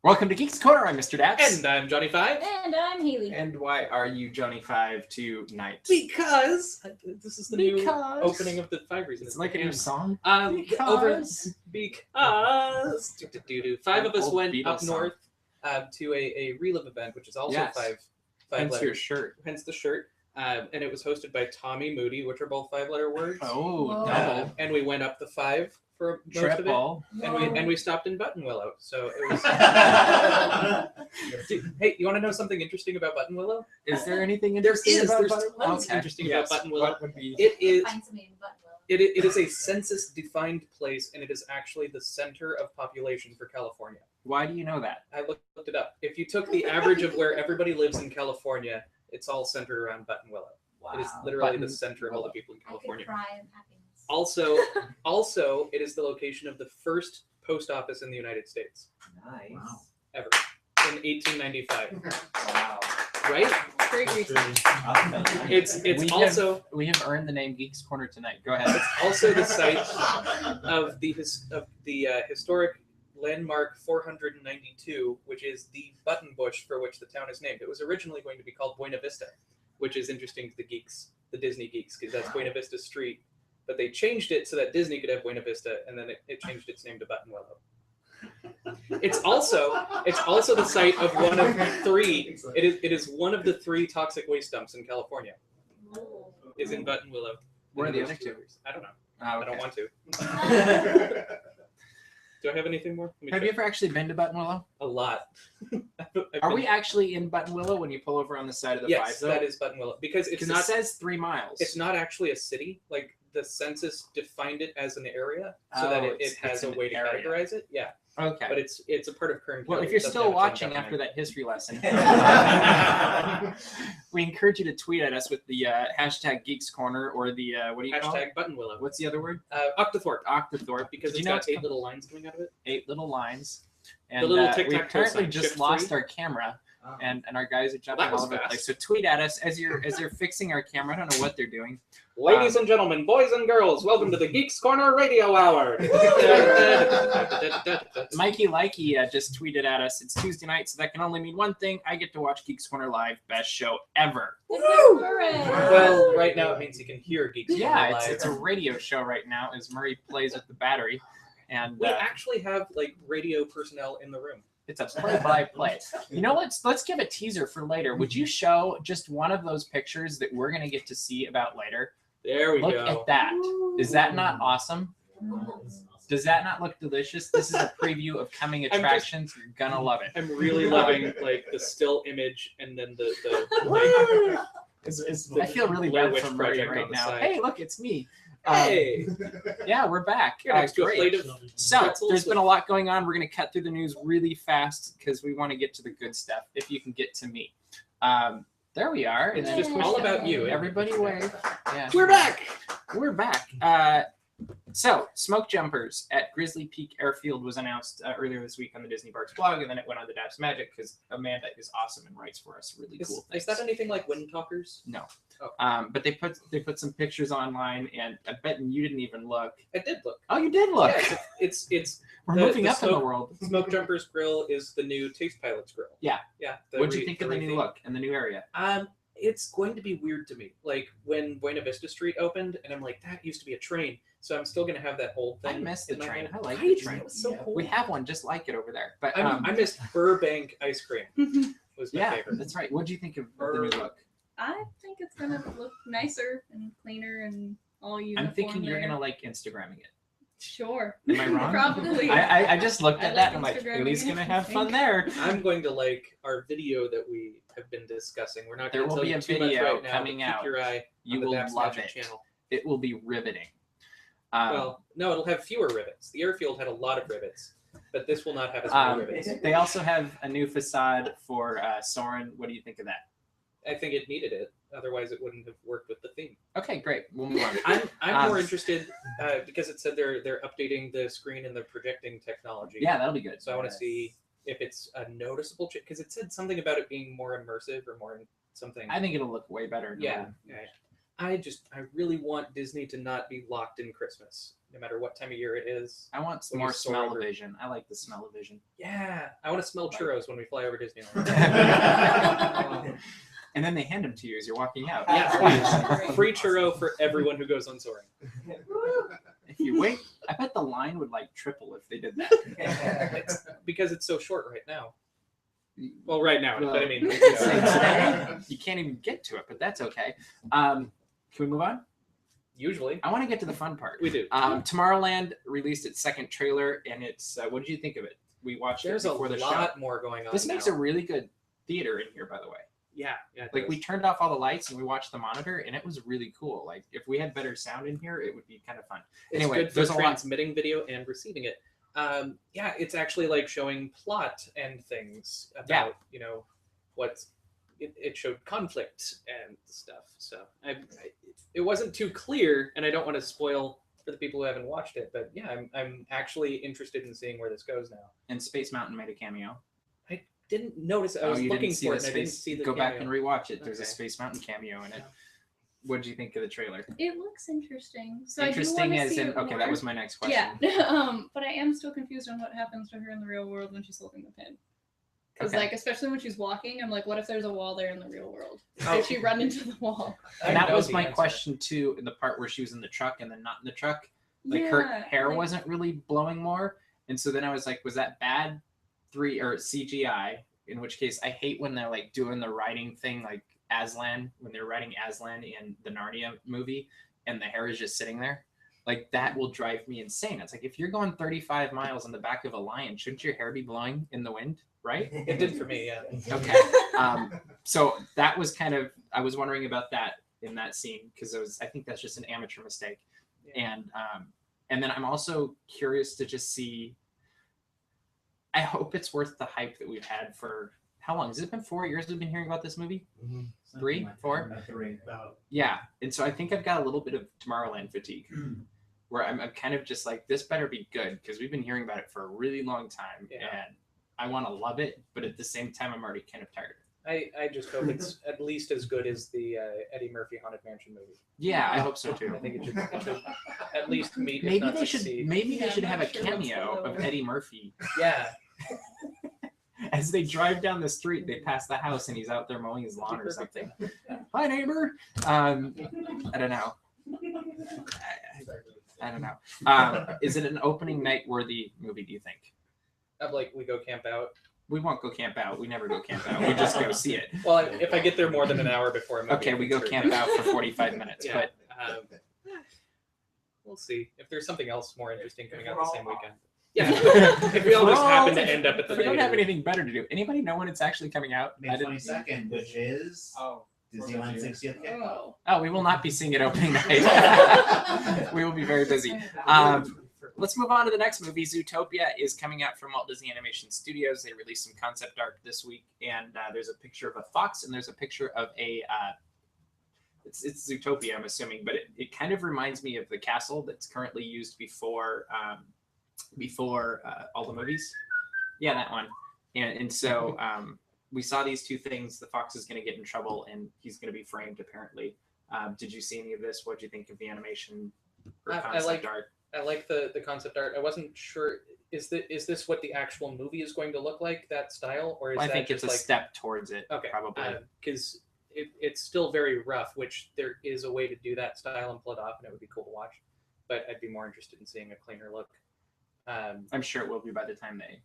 Welcome to Geeks Corner. I'm Mr. DAPs. And I'm Johnny 5. And I'm Haley. And why are you Johnny 5 tonight? Because this is the new opening of the 5 reasons. It's like a new song. Because 5 of us went up north to a relive event, which is also five Hence letters. your shirt. Hence the shirt. And it was hosted by Tommy Moody, which are both 5-letter words. Oh, double. And we went up the 5 for most of it. And we stopped in Button Willow. So it was. Hey, you want to know something interesting about Button Willow? Is there anything interesting about Button Willow? There's interesting about Button Willow. What would be? It is. Find something in Button Willow. It is a census-defined place, and it is actually the center of population for California. Why do you know that? I looked it up. If you took the average of where everybody lives in California, it's all centered around Button Willow. Wow. It is literally the center of all the people in California. I could cry in happiness. Also, it is the location of the first post office in the United States. Nice. Wow. Ever. In 1895. Wow. Right? Great research. We have earned the name Geeks Corner tonight. Go ahead. It's also the site of the historic landmark 492, which is the button bush for which the town is named. It was originally going to be called Buena Vista, which is interesting to the geeks, the Disney geeks, because that's Buena Vista Street. But they changed it so that Disney could have Buena Vista, and then it changed its name to Button Willow. It's also the site of one of 3. It is one of the 3 toxic waste dumps in California. Is in Button Willow. What are the other 2? I don't know. Oh, okay. I don't want to. Do I have anything more? Have you ever actually been to Button Willow? A lot. Are we actually in Button Willow when you pull over on the side of the 5 Yes, zone? that is Button Willow. Because Because it says 3 miles. It's not actually a city. Like, the census defined it as an area so that it has a way to categorize it. Yeah. Okay. But it's a part of Kern County. Well, if you're still watching after that history lesson, we encourage you to tweet at us with the hashtag Geeks Corner or the what do you call it? Hashtag Button Willow. What's the other word? Octothorpe. Octothorpe. Because it's got 8 little lines coming out of it. 8 little lines. And the little we tic-tac-toe currently sign, just shift lost 3. our camera. And our guys are jumping Well, that was all over the fast. place. So tweet at us as they're fixing our camera. I don't know what they're doing. Ladies and gentlemen, boys and girls, welcome to the Geeks Corner Radio Hour. Mikey Likey just tweeted at us. It's Tuesday night, so that can only mean one thing. I get to watch Geeks Corner live. Best show ever. Woo! Hooray! Well, right now it means you can hear Geeks Corner Yeah, live. it's a radio show right now as Murray plays with the battery. And We actually have like radio personnel in the room. it's a play-by-play. You know, let's give a teaser for later. Would you show just one of those pictures that we're going to get to see about later? There we Look go. at that. Is that not awesome? Does that not look delicious? This is a preview of coming attractions. You're gonna love it. I'm really loving like the still image and then the I feel really Blair bad Witch for Murray Project right on the now. side. Hey, look, it's me. Hey, Yeah, we're back. you're next to a Great. plate of So pretzels there's with- been a lot going on. We're going to cut through the news really fast because we want to get to the good stuff. If you can get to me, there we are. It's And just then all about you. everybody wave. Yeah, We're back. we're back. So Smokejumpers at Grizzly Peak Airfield was announced earlier this week on the Disney Parks blog, and then it went on to DAPs Magic because Amanda is awesome and writes for us really cool things. Is that anything like Wind Talkers? No. Oh. But they put some pictures online, and I bet you didn't even look. I did look. Oh, you did look. Yeah, it's We're the- moving the up in the world. Smokejumpers Grill is the new Taste Pilots Grill. Yeah. Yeah. What'd you think of the new look and the new area? It's going to be weird to me. Like when Buena Vista Street opened, and I'm like, that used to be a train. So I'm still going to have that whole thing. I missed the in my train. head. I like Right? the train. It was so cool. We have one just like it over there. But I missed Burbank ice cream. Was my yeah, favorite. that's right. What do you think of the new look? I think it's gonna look nicer and cleaner and all uniform. I'm thinking you're there. gonna like Instagramming it. Sure. Am I wrong? Probably. I just looked I at that like and I'm like, Instagramming Haley's it, gonna I have fun think. there. I'm going to like our video that we have been discussing. We're not There going to will tell be you a too much video right now, coming but out. Keep your eye You on the will DAPs love Magic it. channel. It will be riveting. Well, no, it'll have fewer rivets. The airfield had a lot of rivets, but this will not have as many rivets. They also have a new facade for Soarin'. What do you think of that? I think it needed it. Otherwise, it wouldn't have worked with the theme. Okay, great. We'll move on. I'm more interested because it said they're updating the screen and the projecting technology. Yeah, that'll be good. So I want to see if it's a noticeable change because it said something about it being more immersive or more something. I think it'll look way better. Yeah. I really want Disney to not be locked in Christmas, no matter what time of year it is. I want some When you more soar smell-o-vision. I like the smell-o-vision. Yeah, I want to smell churros when we fly over Disneyland. And then they hand them to you as you're walking out. Yeah, free churro for everyone who goes on soaring. If you wait, I bet the line would like triple if they did that. Because it's so short right now. Well, right now, Well, but I mean, you can't even get to it, but that's okay. Can we move on? usually I want to get to the fun part. we do. Tomorrowland released its second trailer, and it's what did you think of it? We watched There's it a before the show. lot more going on. This makes now. a really good theater in here, by the way. Yeah, it Like does. we turned off all the lights and we watched the monitor, and it was really cool. Like if we had better sound in here, it would be kind of fun. It's Anyway, good for there's a lot. transmitting video and receiving it. Yeah, it's actually like showing plot and things about what's. It showed conflict and stuff. So it wasn't too clear, and I don't want to spoil for the people who haven't watched it. But yeah, I'm actually interested in seeing where this goes now. And Space Mountain made a cameo. Didn't notice. I was you looking didn't see for the it, and I didn't Space- see the. Go back cameo. and rewatch it. There's a Okay. Space Mountain cameo in it. What did you think of the trailer? It looks interesting. So Interesting I do want to as see in it okay, more. that was my next question. Yeah, but I am still confused on what happens to her in the real world when she's holding the pin. Because Okay. like, especially when she's walking, I'm like, what if there's a wall there in the real world? Oh. If she run into the wall? I And that know was the my answer. question too, in the part where she was in the truck and then not in the truck. Like her hair like- wasn't really blowing more, and so then I was like, was that bad 3 or CGI? In which case, I hate when they're like doing the riding thing, like Aslan when they're riding Aslan in the Narnia movie, and the hair is just sitting there. Like that will drive me insane. It's like if you're going 35 miles on the back of a lion, shouldn't your hair be blowing in the wind, right? It did for me. Yeah. Okay. So that was kind of I was wondering about that in that scene because I think that's just an amateur mistake. Yeah. And then I'm also curious to just see. I hope it's worth the hype that we've had for how long? Has it been 4 years we've been hearing about this movie? Mm-hmm. 3, 4? 3. Yeah. And so I think I've got a little bit of Tomorrowland fatigue where I'm kind of just like, this better be good because we've been hearing about it for a really long time Yeah. and I want to love it, but at the same time, I'm already kind of tired. I just hope it's at least as good as the Eddie Murphy Haunted Mansion movie. Yeah, I hope so I too. think it should at least meet. if Maybe not they should. succeed. Maybe they Yeah, should I'm have not a sure what's cameo below. of Eddie Murphy Yeah. as they drive down the street. They pass the house and he's out there mowing his lawn or something. Hi, neighbor. I don't know. I don't know. Is it an opening night worthy movie? Do you think? Of like we go camp out. We won't go camp out. We never go camp out. We just go see it. Well, if I get there more than an hour before a movie. Okay, I we can go sure- camp out for 45 minutes. Yeah. But We'll see if there's something else more interesting coming out the same weekend. Yeah. If we all just happen to end up at the we don't theater. have anything better to do. Anybody know when it's actually coming out? May 22nd, which is Disneyland 60th kickoff. Oh, we will not be seeing it opening night. We will be very busy. Let's move on to the next movie. Zootopia is coming out from Walt Disney Animation Studios. They released some concept art this week, and there's a picture of a fox, and there's a picture of a. It's Zootopia, I'm assuming, but it kind of reminds me of the castle that's currently used before all the movies. Yeah, that one. And so we saw these two things. The fox is going to get in trouble, and he's going to be framed. Apparently, did you see any of this? What do you think of the animation or concept art? I like the concept art. I wasn't sure. Is this what the actual movie is going to look like? That style, or is I that think just it's a like step towards it. okay? Probably. Because it's still very rough, which there is a way to do that style and pull it off, and it would be cool to watch. But I'd be more interested in seeing a cleaner look. I'm sure it will be by the time they.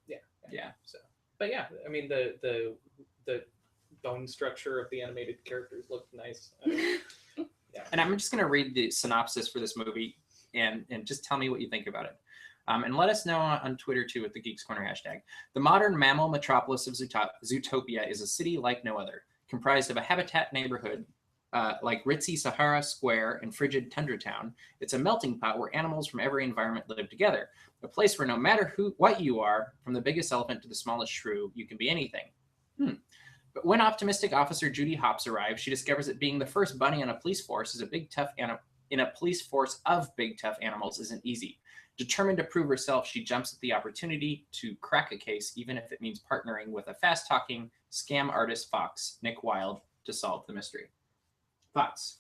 Yeah. So, but yeah, I mean the bone structure of the animated characters looked nice. Yeah. And I'm just going to read the synopsis for this movie and just tell me what you think about it. And let us know on Twitter, too, with the Geeks Corner hashtag. The modern mammal metropolis of Zootopia is a city like no other, comprised of a habitat neighborhood like ritzy Sahara Square and frigid Tundra Town. It's a melting pot where animals from every environment live together, a place where no matter what you are, from the biggest elephant to the smallest shrew, you can be anything. But when optimistic Officer Judy Hopps arrives, she discovers that being the first bunny on a police force is in a police force of big tough animals isn't easy. Determined to prove herself, she jumps at the opportunity to crack a case, even if it means partnering with a fast-talking scam artist fox, Nick Wilde, to solve the mystery. Thoughts?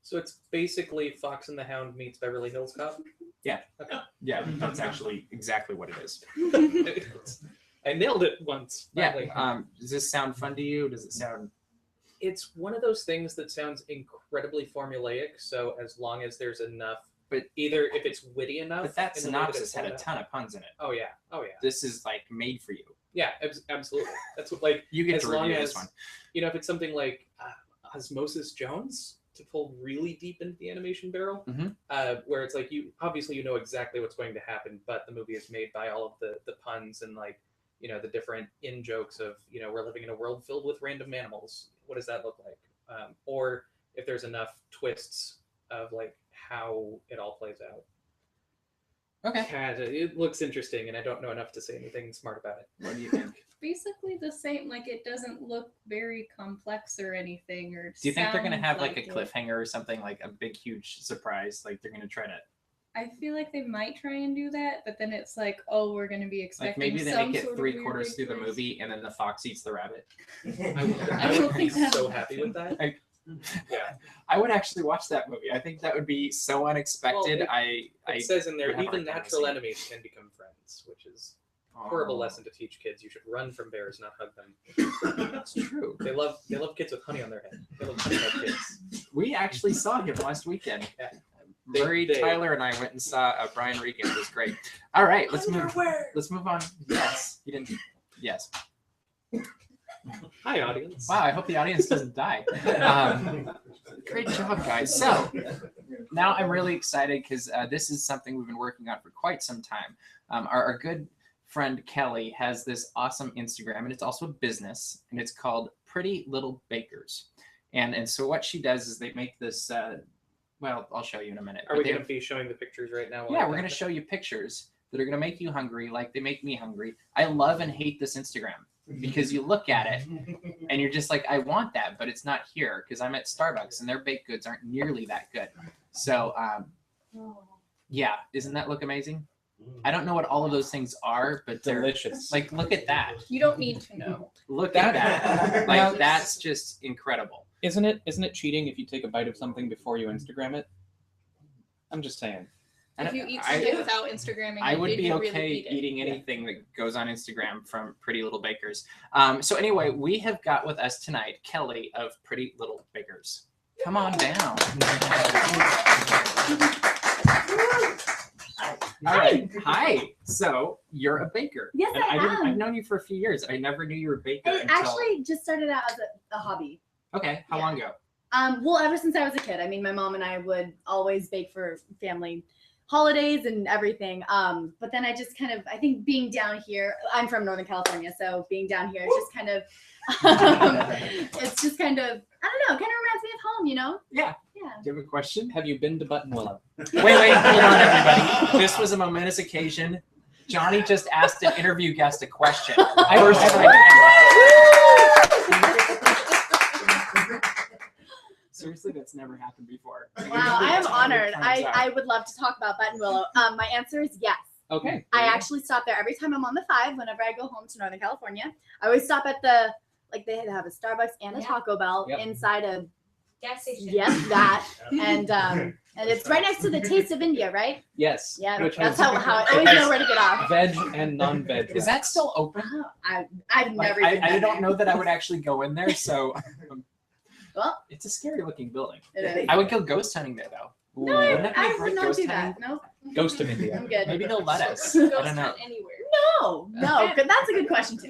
So it's basically Fox and the Hound meets Beverly Hills Cop. Yeah, that's actually exactly what it is. I nailed it once. Finally. Yeah. Does this sound fun to you? Does it sound? It's one of those things that sounds incredibly formulaic. So as long as there's enough, but either if it's witty enough. But that synopsis had a ton of puns in it. Oh yeah. This is like made for you. Yeah, absolutely. That's what like you get as to long review as this one. You know, if it's something like Osmosis Jones to pull really deep into the animation barrel, where it's like you obviously know exactly what's going to happen, but the movie is made by all of the puns and like the different in jokes of we're living in a world filled with random animals. What does that look like? Or if there's enough twists of like how it all plays out. Okay. It looks interesting, and I don't know enough to say anything smart about it. What do you think? Basically the same. Like it doesn't look very complex or anything. Or do you think they're gonna have like a cliffhanger or something, like a big huge surprise? Like they're gonna try to. I feel like they might try and do that, but then it's like, oh, we're going to be expecting like maybe they some make it sort of 3/4 through the twist. movie, and then the fox eats the rabbit. I would be so happy with that. Yeah, I would actually watch that movie. I think that would be so unexpected. Well, it says in there, would have a even hard time natural seeing it. enemies can become friends, which is a horrible lesson to teach kids. You should run from bears, not hug them. That's true. They love kids with honey on their head. They love honey on kids. We actually saw him last weekend. Yeah. Tyler and I went and saw Brian Regan. It was great. All right, let's move on. Yes, he didn't. Yes. Hi, audience. Wow, I hope the audience doesn't die. Great job, guys. So now I'm really excited because this is something we've been working on for quite some time. Our good friend Kelly has this awesome Instagram, and it's also a business, and it's called Pretty Little Bakers. And so what she does is they make this. Well, I'll show you in a minute. Are we going to be showing the pictures right now? Yeah, we're going to show you pictures that are going to make you hungry, like they make me hungry. I love and hate this Instagram because you look at it and you're just like, I want that, but it's not here because I'm at Starbucks and their baked goods aren't nearly that good. So, yeah, doesn't that look amazing? I don't know what all of those things are, but they're delicious. Like, look at that. You don't need to know. Look at that. Like, that's just incredible. Isn't it cheating if you take a bite of something before you Instagram it? I'm just saying. If you eat something without Instagramming, I would be okay really eating anything that goes on Instagram from Pretty Little Bakers. So anyway, we have got with us tonight Kelly of Pretty Little Bakers. Come on down. All right. Hi. So you're a baker. Yes, and I am. I've known you for a few years. I never knew you were a baker. It actually just started out as a hobby. Okay. How long ago? Well, ever since I was a kid. I mean, my mom and I would always bake for family holidays and everything. But then I just kind of, I think being down here, I'm from Northern California, so being down here, it's just kind of, it's just kind of, I don't know, kind of reminds me of home, you know? Yeah. Yeah. Do you have a question? Have you been to Button Willow? Wait, hold on, everybody. This was a momentous occasion. Johnny just asked an interview guest a question. Seriously, that's never happened before. Wow, I am honored. I would love to talk about Button Willow. My answer is yes. Okay. I actually stop there every time I'm on the 5. Whenever I go home to Northern California, I always stop at the, like they have a Starbucks and a Taco Bell inside a gas station. Yes, that. And it's right next to the Taste of India, right? Yes. Yeah, Which that's has how I always know where to get off. Veg and non-veg. Is that still open? I've never. I don't know that I would actually go in there, so. Well, it's a scary looking building. It is. I would go ghost hunting there though. No, I would not do that. No. Ghost of India. I'm good. Maybe they'll let us. I don't know. Anywhere. No, that's a good question too.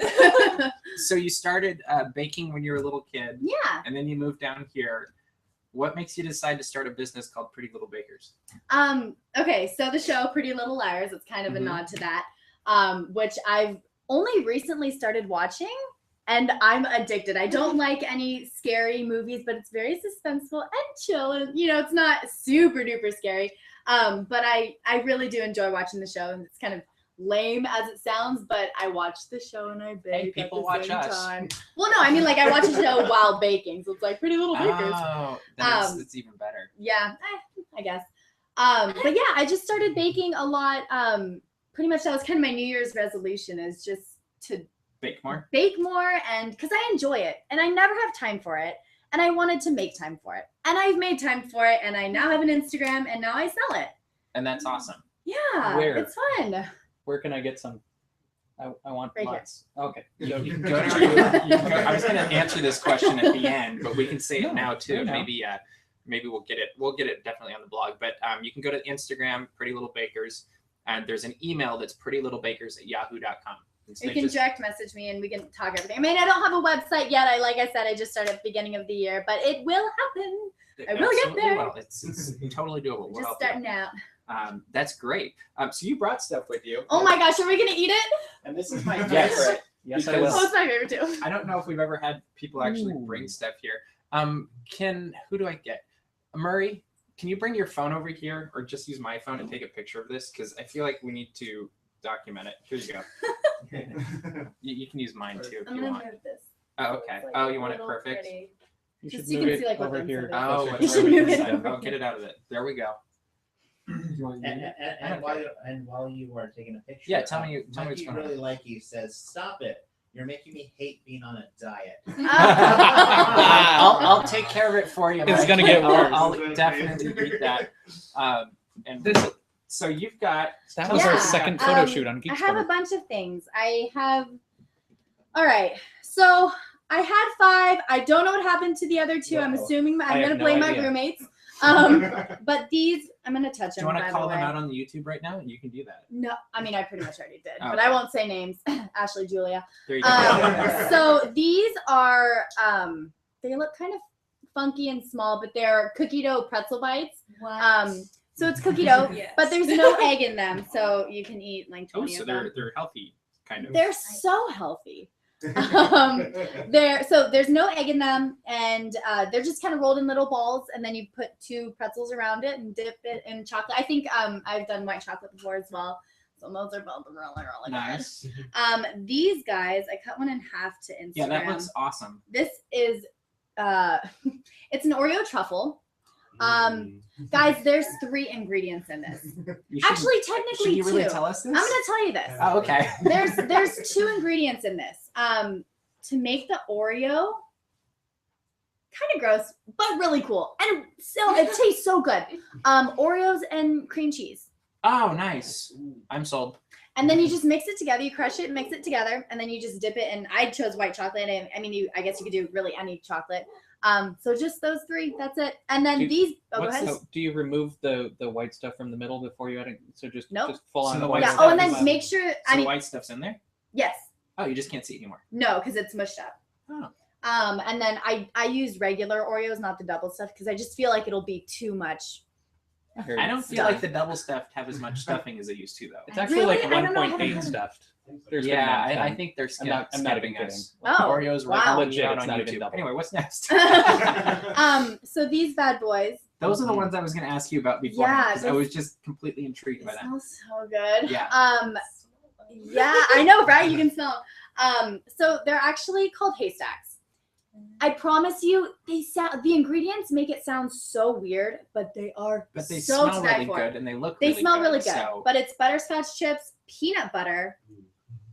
So you started baking when you were a little kid. Yeah. And then you moved down here. What makes you decide to start a business called Pretty Little Bakers? Okay, so the show Pretty Little Liars, it's kind of a nod to that, which I've only recently started watching, and I'm addicted. I don't like any scary movies, but it's very suspenseful and chill, and it's not super duper scary. But I really do enjoy watching the show, and it's kind of lame as it sounds, but I watch the show and I bake. Hey, people watch us. Time. Well, no, I mean like I watch the show while baking, so it's like Pretty Little Bakers. Oh, then it's even better. Yeah, I guess. But yeah, I just started baking a lot. Pretty much that was kind of my New Year's resolution, is just to bake more, and because I enjoy it and I never have time for it. and I wanted to make time for it. And I've made time for it, and I now have an Instagram, and now I sell it. And that's awesome. Yeah, Where? it's fun. Where can I get some? I want Right here. lots. Okay. You can go to, I was going to answer this question at the end, but we can say it now too. I know. Maybe we'll get it. We'll get it definitely on the blog. But you can go to Instagram, Pretty Little Bakers, and there's an email that's prettylittlebakers@yahoo.com. You can direct message me and we can talk everything. I mean, I don't have a website yet. Like I said, I just started at the beginning of the year, but it will happen. I will get there. Well, it's totally doable. We'll Just help you starting out. That's great. So you brought stuff with you. Oh my gosh, are we gonna eat it? And this is my favorite. Yes. Yes, I Because- Oh, will. it's my favorite too. I don't know if we've ever had people actually Ooh. bring stuff here. Who do I get? Murray, can you bring your phone over here or just use my phone and take a picture of this? Because I feel like we need to document it. Here you go. You can use mine too if I'm you gonna want. move this. Oh, okay. It's like Oh, a you want it little perfect? pretty. You Just should so you move can it see, like, what over the here. inside Oh, closer. it's You should right move it inside. over Oh, get it out of it. There we go. And while you are taking a picture, Yeah, tell me what's Mikey going on. really like you says, "Stop it! You're making me hate being on a diet." I'll take care of it for you. It's Mike. gonna get worse. I'll definitely beat that. And this, so you've got. That was Yeah, our second photo um, shoot on I Geeks have a Corner. bunch of things. All right. So I had 5. I don't know what happened to the other 2. I'm Whoa. assuming I I'm have gonna no blame my idea. roommates. But these, I'm gonna touch Do them. you want by to the call them way. out on the YouTube right now? You can do that. No, I mean I pretty much already did, but Okay. I won't say names. Ashley, Julia. There you go. So these are they look kind of funky and small, but they're cookie dough pretzel bites. So it's cookie dough, Yes. but there's no egg in them, so you can eat like Oh, 20 so of them. they're healthy, kind of. They're so healthy. There's no egg in them, and they're just kind of rolled in little balls, and then you put 2 pretzels around it and dip it in chocolate. I think I've done white chocolate before as well, so those are both really Nice. good. These guys, I cut one in half to Instagram. Yeah, that looks awesome. This is it's an Oreo truffle. Guys, there's 3 ingredients in this. You should- Actually, should technically you really 2. tell us this? I'm gonna tell you this. Oh, okay. There's 2 ingredients in this. To make the Oreo, kind of gross, but really cool, and still it tastes so good. Oreos and cream cheese, Oh, nice. I'm sold. and then you just mix it together. You crush it, and mix it together, and then you just dip it. And I chose white chocolate. And I mean, I guess you could do really any chocolate. So just those 3. That's it. And then Do- these. Oh, go what's ahead. the- So, do you remove the white stuff from the middle before you add it? So just Nope. just full So on the the white white Yeah. stuff Oh, and is- then make sure. So I the mean, white stuff's in there? yes. Oh, you just can't see it anymore. No, because it's mushed up. Oh. And then I use regular Oreos, not the double stuff, because I just feel like it'll be too much. I don't feel like the double stuffed have as much stuffing as they used to, though. It's actually Really? like I don't know. I 1.8 haven't- stuffed. There's been Yeah, that I thing. think they're I'm not even skipping kidding. us. Oh, Oreos right wow. now Legit, out it's on not even YouTube. double. Anyway, what's next? So these bad boys. Those are the ones I was going to ask you about before. Yeah, I was just completely intrigued They by that. smell so good. Yeah. Yeah, I know, right? You can smell. So they're actually called haystacks. I promise you, the ingredients make it sound so weird, but they are But they so smell to die really for. good and they look They really smell good. really good. So, But it's butterscotch chips, peanut butter,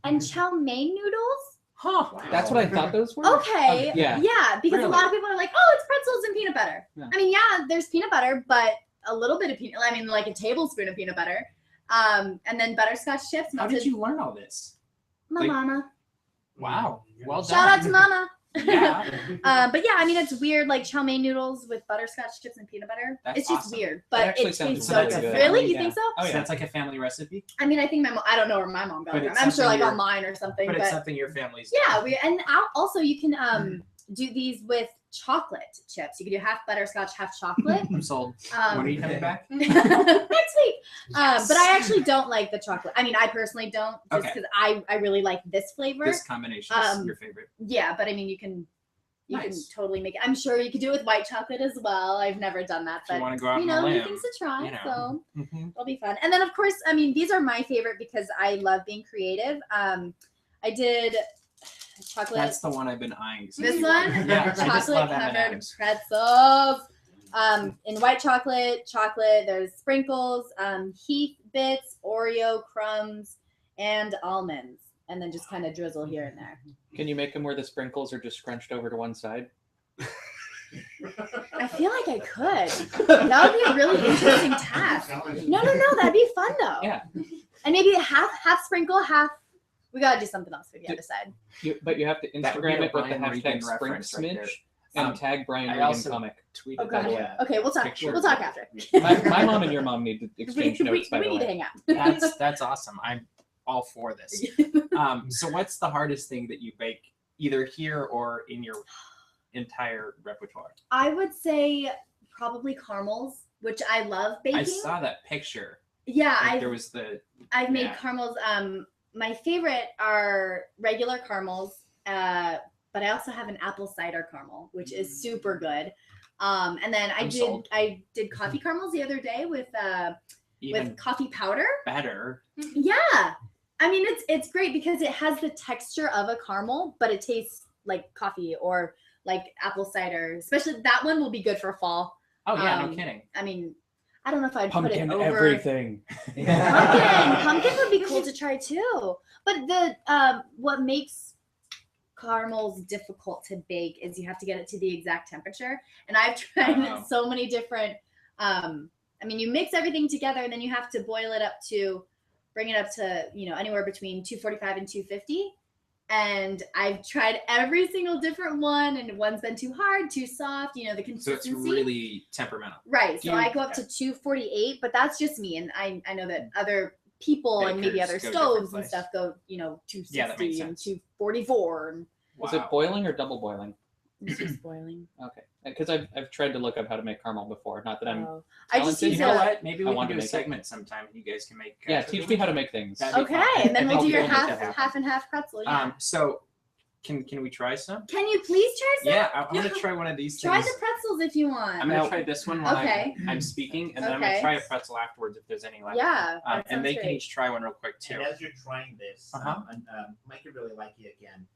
and chow mein noodles. huh. That's what I thought those were. Okay. Yeah. Yeah, because a Really? lot of people are like, oh, it's pretzels and peanut butter. Yeah. I mean, yeah, there's peanut butter, but a little bit of peanut, I mean, like a tablespoon of peanut butter. And then butterscotch chips. How did you learn all this? My like- mama. Wow. Well done. Shout out to mama. Yeah. But yeah, I mean, it's weird, like chow mein noodles with butterscotch chips and peanut butter. That's It's just awesome. weird, That but actually it sounds tastes really so good. good. Really? You Yeah. think so? Oh, So yeah. that's like a family recipe? I mean, I think my mom, I don't know where my mom got But it it's from. I'm sure something like you're- online or something. But But, it's something your family's yeah, also you can do these with chocolate chips. You can do half butterscotch, half chocolate. I'm sold. Um, When are you coming back? Next week. But I actually don't like the chocolate. I mean, I personally don't, just Okay. because I really like this flavor. This combination is your favorite. Yeah, but I mean, you can Nice. totally make it. I'm sure you could do it with white chocolate as well. I've never done that, If you but want to go out you on a know, new limb. things to try. you know. So Mhm. it'll be fun. And then of course, I mean, these are my favorite because I love being creative. I did chocolate. That's the one I've been eyeing. since This you one? ordered. Yeah, I just Chocolate love covered M&Ms. pretzels. In white chocolate, there's sprinkles, Heath bits, Oreo crumbs, and almonds. And then just kind of drizzle here and there. Can you make them where the sprinkles are just scrunched over to one side? I feel like I could. That would be a really interesting task. No, that'd be fun though. Yeah. And maybe half sprinkle, half. We gotta do something else for the other side. But you have to That would be Instagram a it with the Brian Regan hashtag reference right there. SprintSmidge and tag Brian I Regan also comic. tweeted Okay. that away. Okay, we'll talk. Picture. We'll talk after. My mom and your mom need to exchange notes, by we the need to way. hang out. That's awesome. I'm all for this. So what's the hardest thing that you bake either here or in your entire repertoire? I would say probably caramels, which I love baking. I saw that picture. Yeah, Like, there was the I've made yeah. caramels. My favorite are regular caramels, but I also have an apple cider caramel, which is super good. And then I'm sold. I did coffee caramels the other day with even coffee powder. better. Yeah, I mean it's great because it has the texture of a caramel, but it tastes like coffee or like apple cider. Especially that one will be good for fall. Oh yeah, no kidding. I mean, I don't know if I'd Pumpkin put it over everything. Pumpkin would be cool to try too. But the what makes caramels difficult to bake is you have to get it to the exact temperature. And I've tried so many different. I mean, you mix everything together, and then you have to boil it up to, bring it up to anywhere between 245 and 250. And I've tried every single different one, and one's been too hard, too soft. The So consistency. it's really temperamental. Right. So You- I go up to 248, but that's just me. And I know that other people and maybe Bakers other go stoves different and stuff go, 260 Yeah, that makes and sense. 244. And Is it boiling or double boiling? it's just boiling. Okay. Because I've tried to look up how to make caramel before. Not that I'm. Oh. I just talented. use You know a. what? Maybe I we want can to do a make it. segment sometime. You guys can make. Yeah, teach me how to make things. That'd be Okay, fun. and then I we'll think do your we'll make half that happen. half and half pretzel. Yeah. So can we try some? Can you please try some? Yeah, I'm gonna try one of these Try things. the pretzels if you want. I'm gonna try this one while Okay. I'm speaking, and then I'm gonna Okay. try a pretzel afterwards if there's any left. Yeah, that And sounds they can great. each try one real quick too. And as you're trying this, Uh-huh. Mike could really like you again.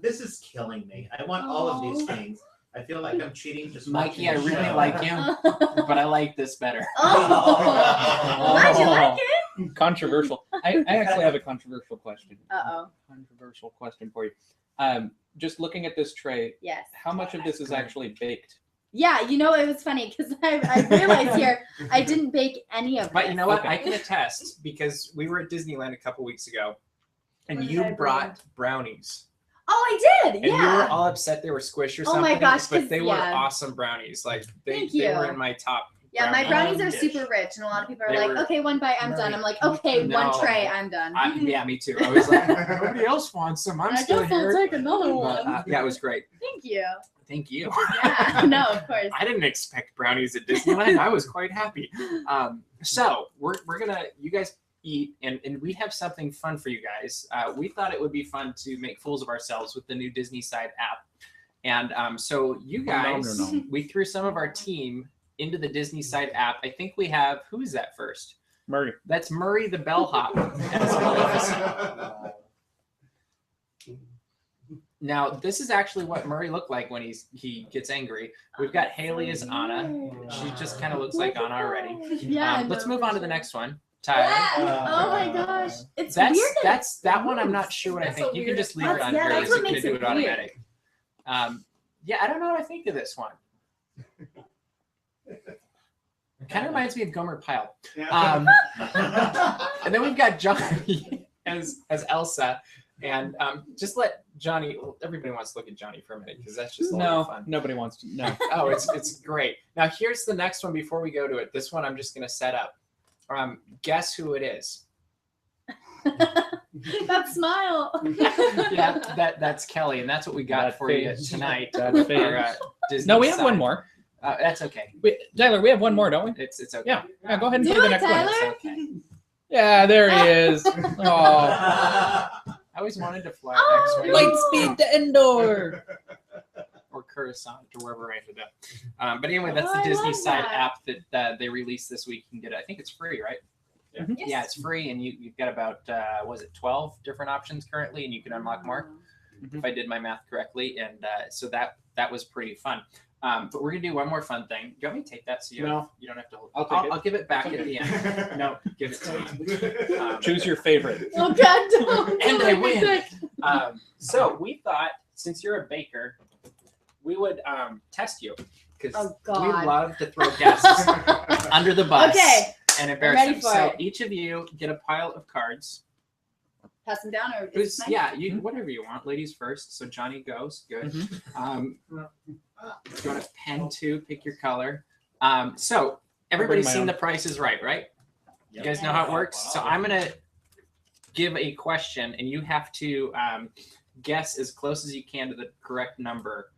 This is killing me. I want all of these things. I feel like I'm cheating just Mikey, watching I the really show. like you, but I like this better. Glad you like it. Controversial. I actually have a controversial question. Uh-oh. Controversial question for you. Just looking at this tray, Yes. how much of this is actually baked? Yeah, it was funny because I realized here I didn't bake any of it. But you know what? Okay. I can attest because we were at Disneyland a couple weeks ago, and What did you I bring? brought brownies. Oh, I did. And you were Yeah. all upset they were squished or Oh something. my gosh, but 'cause- they were yeah. awesome brownies. Like they Thank were you. in my top. Yeah, my brownies are dish. super rich, and a lot of people are They like, were- "Okay, one bite, I'm done." I'm like, "Okay, No. one tray, I'm done." Yeah, me too. I was like, nobody else wants them. I'm I still guess I'll here. take another But, one. yeah, it was great. Thank you. Thank you. Yeah, no, of course. I didn't expect brownies at Disneyland. I was quite happy. So we're gonna, you guys eat, and we have something fun for you guys. We thought it would be fun to make fools of ourselves with the new Disney Side app. And so you guys, No. we threw some of our team into the Disney Side app. I think we have, who is that first? Murray. That's Murray the bellhop. as well as- Now, this is actually what Murray looked like when he gets angry. We've got Haley as Anna. She just kind of looks like Anna already. Yeah. Let's no, move for on to the sure. next one. Tyler. Oh my gosh, it's That's weird. that one. I'm not sure what I That's think. so You can weird. just leave it That's- on yeah, here. that's It's what going to makes do it it weird. automatic. Yeah, I don't know what I think of this one. Kind of reminds me of Gomer Pyle. And then we've got Johnny as Elsa, and just let Johnny. Everybody wants to look at Johnny for a minute because that's just a lot of No, fun. nobody wants to. No. Oh, it's great. Now here's the next one. Before we go to it, this one I'm just going to set up. Guess who it is? That smile. Yeah, that's Kelly, and that's what we got That for you face. tonight. That Our, face. Disney No, we have side. one more. That's okay. Wait, Tyler, we have one more, don't we? It's okay. Yeah. Yeah, go ahead and Do do the it, next Tyler. one. It's okay. Yeah, there he is. Oh, I always wanted to fly Oh, X-Wing light speed to Endor. or Coruscant or wherever I ended up. But anyway, that's Oh, the I Disney love Side that. app that they released this week. You can get it. I think it's free, right? Yes. Yeah, it's free, and you've got about 12 different options currently, and you can unlock more if I did my math correctly. And so that was pretty fun. But we're gonna do one more fun thing. Do you want me to take that so you don't have to hold? I'll take it. I'll give it back at the end. No, give it to me. Choose your favorite. Oh God, don't. And don't I make me win. sick. So we thought, since you're a baker, we would test you because Oh we God. love to throw guests under the bus Okay, and embarrass ready them. for So it. each of you get a pile of cards. pass them down or Who's, is it yeah, you whatever you want. Ladies first. So Johnny goes. Good. If you want a pen too, pick your color. So everybody's my seen own. The Price is Right, right? You guys know how it works. So I'm gonna give a question, and you have to guess as close as you can to the correct number.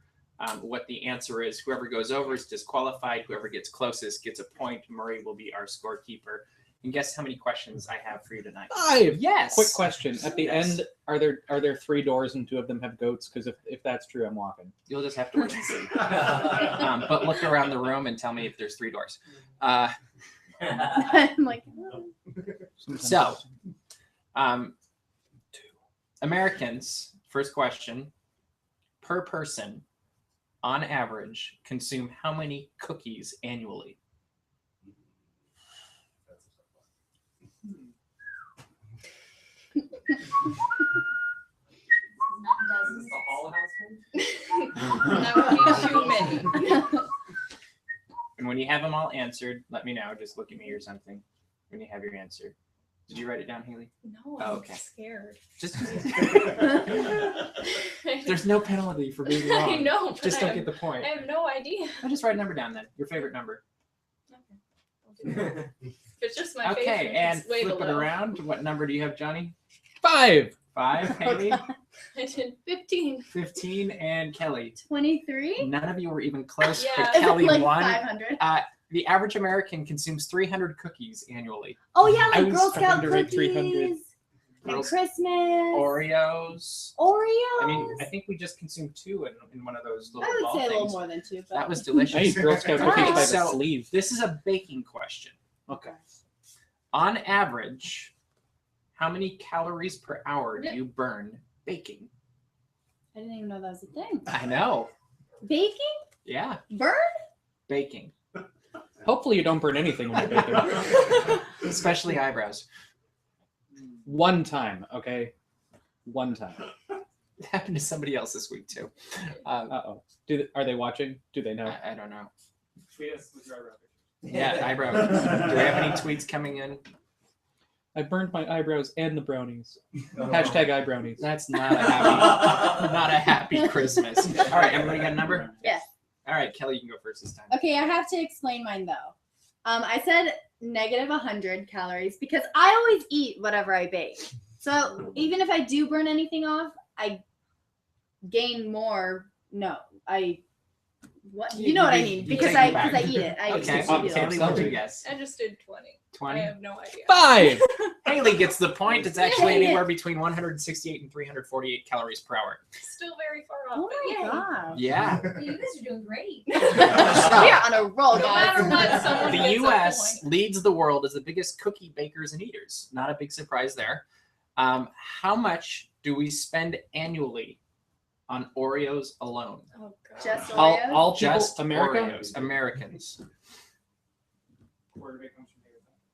What the answer is. Whoever goes over is disqualified. Whoever gets closest gets a point. Murray will be our scorekeeper. And guess how many questions I have for you tonight? 5. Yes. Quick question. At the Yes. end, are there 3 doors and 2 of them have goats? Because if that's true, I'm walking. You'll just have to wait and see. But look around the room and tell me if there's 3 doors. I'm like, So, Americans, first question, per person, on average, consume how many cookies annually? That would be too many. And when you have them all answered, let me know. Just look at me or something when you have your answer. Did you write it down, Haley? No, Oh, I'm okay. scared. Just there's no penalty for being wrong. I know, but Just I don't have, get the point. I have no idea. I'll just write a number down then. Your favorite number. If it's just my Okay, favorite, and it's way flip it below. around. What number do you have, Johnny? 5. 5, Haley. I did 15. 15, and Kelly. 23? None of you were even close, Yeah. but Is it Kelly like won. 500? The average American consumes 300 cookies annually. Oh yeah, I like was Girl Scout starting to read cookies 300. and Girls- Christmas. Oreos. Oreos. I mean, I think we just consumed 2 in one of those little I would ball say a little things. more than 2. But That was I delicious. eat Girl Scout All cookies right. by the So- sleeve. This is a baking question. Okay. On average, how many calories per hour do you burn baking? I didn't even know that was a thing. I know. Baking? Yeah, Burn? baking. Hopefully you don't burn anything when you're baking. Especially eyebrows. One time, okay? One time. It happened to somebody else this week too. Uh-oh. Are they watching? Do they know? I don't know. Tweet us with your eyebrow pictures. Yeah, eyebrow. Do we have any tweets coming in? I burned my eyebrows and the brownies. Hashtag eyebrownies. That's not a happy Christmas. All right, everybody got a number? Yes. All right, Kelly, you can go first this time. Okay, I have to explain mine though. I said negative 100 calories because I always eat whatever I bake. So even if I do burn anything off, I gain more. No, what you know what I mean you because take I it back. eat it. I Okay, eat it. Haley, what would you guess? I just did 20. I 20? have no idea. 5! Haley gets the point. It's actually Yay. anywhere between 168 and 348 calories per hour. Still very far off. Oh but my yay. god. Yeah. You guys are doing great. We are on a roll, No guys. matter what, someone The gets a U.S. point. leads the world as the biggest cookie bakers and eaters. Not a big surprise there. How much do we spend annually on Oreos alone? Oh, God. Just All, Oreos? all people, Just America? Oreos. Americans. Where did it come from?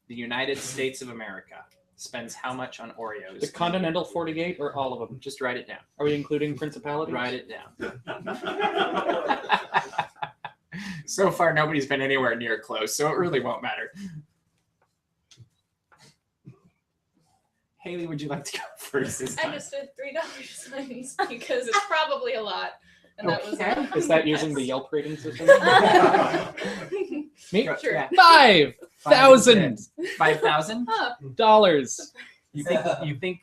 The United States of America spends how much on The Oreos? Continental 48 or all of them? Just write it down. Are we including principalities? Write it down. So far, nobody's been anywhere near close, so it really won't matter. Haley, would you like to go first this I time? just did $3 because it's probably a lot. And that was Okay. Is that using the Yelp rating system? Me? Go- Sure. yeah. 5,000 5,000? Huh. dollars. You think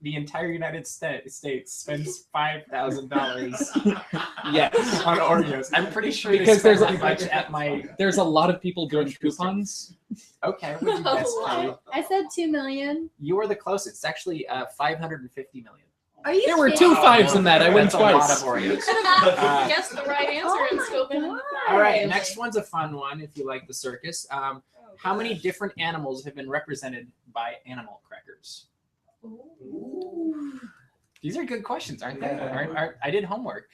the entire United States spends $5,000 Yes. on Oreos? I'm pretty sure Because they spend there's that much at my. There's a lot of people doing coupons. Okay, what did you guess, Kelly? I said 2 million. You were the closest. It's actually 550 million. Are you There were kidding? 2 5s in that. I win That's a lot twice. of Oreos. I guessed the right answer Oh and still been in the my final. All right, Really? next one's a fun one if you like the circus. Oh, How many gosh. different animals have been represented by animal crackers? Ooh. These are good questions, aren't they? Yeah. Aren't- I did homework.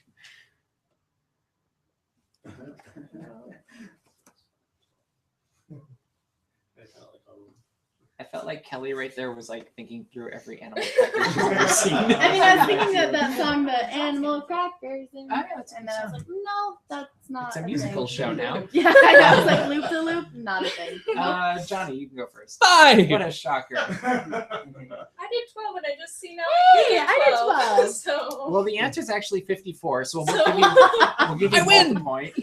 I felt like Kelly right there was like thinking through every animal cracker she's ever seen. I mean, I was thinking of that song, the Animal Crackers, and, Oh, yeah, that's a and good then I was like, no, that's not. It's a musical thing. show now. Yeah, I know. I was like, loop de loop, not a thing. Johnny, you can go first. 5. What a shocker. I did 12 and I just see now. Hey, I did 12. So. Well, the answer is actually 54, so we'll So- give you I win! both a point.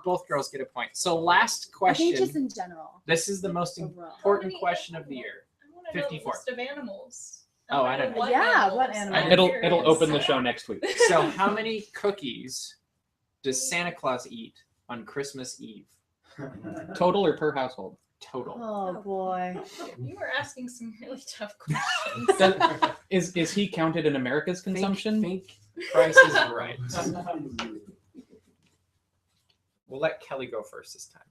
Both girls get a point. So last I think just question. in general. This is the most Overall. important question of the year. I want to know 54. the list of animals. Oh, I don't know. Yeah, what animals? It'll open the show next week. So how many cookies does Santa Claus eat on Christmas Eve? Total or per household? Total. Oh boy. You were asking some really tough questions. That- is he counted in America's consumption? Think Price is right. We'll let Kelly go first this time.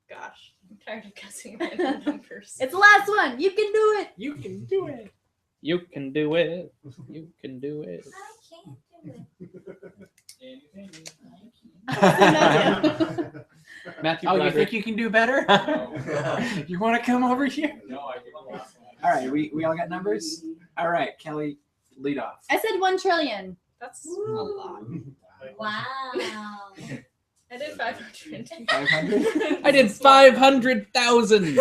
Gosh, I'm tired of guessing random numbers. It's the last one. You can do it. You can do it. You can do it. You can do it. Matthew Oh, you Broderick. think you can do better? You want to come over here? All right, we all got numbers? All right, Kelly, lead off. I said 1 trillion. That's a lot. Wow. I did 500. 500? I did 500,000.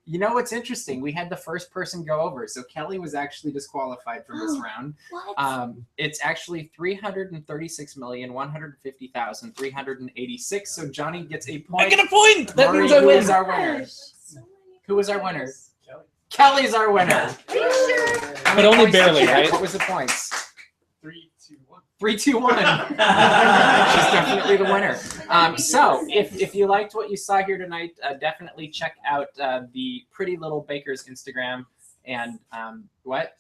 You know what's interesting? We had the first person go over, so Kelly was actually disqualified from this round. What? It's actually 336,150,386. So Johnny gets a point. I get a point. That Murray, means I who win. is our winner? So many Who was our winner? Kelly. Kelly's our winner. Are you sure? How But many only points did barely, you get? right? What was the points? 3, 2, 1. 3, 2, 1. She's definitely the winner. So if you liked what you saw here tonight, definitely check out the Pretty Little Baker's Instagram. And what?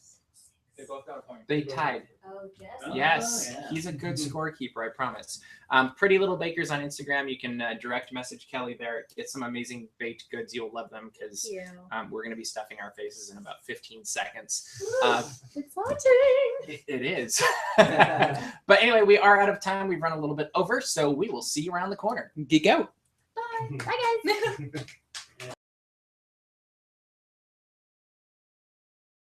They both got a point. They tied. Oh, Jess. Yes, yeah. he's a good scorekeeper, I promise. Pretty Little Bakers on Instagram. You can direct message Kelly there. Get some amazing baked goods. You'll love them because Thank you. we're going to be stuffing our faces in about 15 seconds. It's launching. It is. But anyway, we are out of time. We've run a little bit over, so we will see you around the corner. Geek out. Bye. Bye, guys.